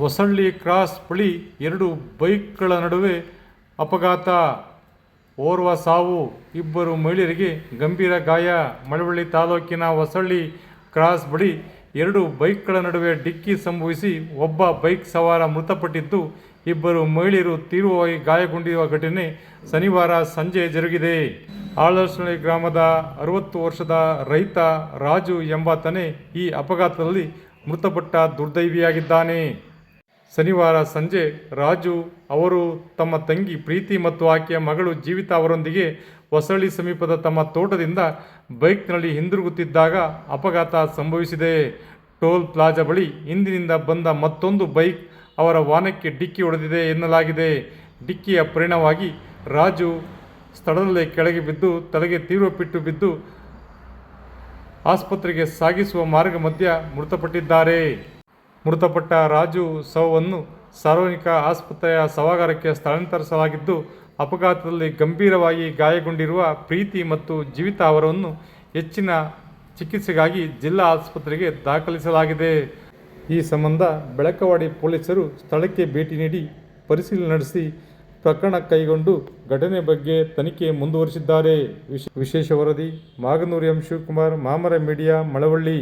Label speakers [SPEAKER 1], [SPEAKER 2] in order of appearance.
[SPEAKER 1] Hosalli cross ಬಳಿ ಎರಡು ಬೈಕ್ಗಳ ನಡುವೆ ಅಪಘಾತ, ಓರ್ವ ಸಾವು, ಇಬ್ಬರು ಮಹಿಳೆಯರಿಗೆ ಗಂಭೀರ ಗಾಯ. ಮಳವಳ್ಳಿ ತಾಲೂಕಿನ ಹೊಸಳ್ಳಿ ಕ್ರಾಸ್ ಬಳಿ ಎರಡು ಬೈಕ್ಗಳ ನಡುವೆ ಡಿಕ್ಕಿ ಸಂಭವಿಸಿ ಒಬ್ಬ ಬೈಕ್ ಸವಾರ ಮೃತಪಟ್ಟಿದ್ದು, ಇಬ್ಬರು ಮಹಿಳೆಯರು ತೀವ್ರವಾಗಿ ಗಾಯಗೊಂಡಿರುವ ಘಟನೆ ಶನಿವಾರ ಸಂಜೆ ಜರುಗಿದೆ. ಆಲಸನಹಳ್ಳಿ ಗ್ರಾಮದ 60 ವರ್ಷದ ರೈತ ರಾಜು ಎಂಬಾತನೇ ಈ ಅಪಘಾತದಲ್ಲಿ ಮೃತಪಟ್ಟ ದುರ್ದೈವಿಯಾಗಿದ್ದಾನೆ. ಶನಿವಾರ ಸಂಜೆ ರಾಜು ಅವರು ತಮ್ಮ ತಂಗಿ ಪ್ರೀತಿ ಮತ್ತು ಆಕೆಯ ಮಗಳು ಜೀವಿತಾ ಅವರೊಂದಿಗೆ ಹೊಸಳ್ಳಿ ಸಮೀಪದ ತಮ್ಮ ತೋಟದಿಂದ ಬೈಕ್ನಲ್ಲಿ ಹಿಂದಿರುಗುತ್ತಿದ್ದಾಗ ಅಪಘಾತ ಸಂಭವಿಸಿದೆ. ಟೋಲ್ ಪ್ಲಾಜಾ ಬಳಿ ಹಿಂದಿನಿಂದ ಬಂದ ಮತ್ತೊಂದು ಬೈಕ್ ಅವರ ವಾಹನಕ್ಕೆ ಡಿಕ್ಕಿ ಹೊಡೆದಿದೆ ಎನ್ನಲಾಗಿದೆ. ಡಿಕ್ಕಿಯ ಪರಿಣಾಮವಾಗಿ ರಾಜು ಸ್ಥಳದಲ್ಲೇ ಕೆಳಗೆ ಬಿದ್ದು ತಲೆಗೆ ತೀವ್ರ ಪೆಟ್ಟು ಬಿದ್ದು ಆಸ್ಪತ್ರೆಗೆ ಸಾಗಿಸುವ ಮಾರ್ಗ ಮಧ್ಯ ಮೃತಪಟ್ಟಿದ್ದಾರೆ. ಮೃತಪಟ್ಟ ರಾಜು ಶವವನ್ನು ಸಾರ್ವಜನಿಕ ಆಸ್ಪತ್ರೆಯ ಶವಾಗಾರಕ್ಕೆ ಸ್ಥಳಾಂತರಿಸಲಾಗಿದ್ದು, ಅಪಘಾತದಲ್ಲಿ ಗಂಭೀರವಾಗಿ ಗಾಯಗೊಂಡಿರುವ ಪ್ರೀತಿ ಮತ್ತು ಜೀವಿತಾ ಅವರನ್ನು ಹೆಚ್ಚಿನ ಚಿಕಿತ್ಸೆಗಾಗಿ ಜಿಲ್ಲಾ ಆಸ್ಪತ್ರೆಗೆ ದಾಖಲಿಸಲಾಗಿದೆ. ಈ ಸಂಬಂಧ ಬೆಳಕವಾಡಿ ಪೊಲೀಸರು ಸ್ಥಳಕ್ಕೆ ಭೇಟಿ ನೀಡಿ ಪರಿಶೀಲನೆ ನಡೆಸಿ ಪ್ರಕರಣ ಕೈಗೊಂಡು ಘಟನೆ ಬಗ್ಗೆ ತನಿಖೆ ಮುಂದುವರಿಸಿದ್ದಾರೆ. ವಿಶೇಷ ವರದಿ ಮಾಗನೂರು ಎಂ. ಶಿವಕುಮಾರ್, ಮಾಮರ ಮೀಡಿಯಾ, ಮಳವಳ್ಳಿ.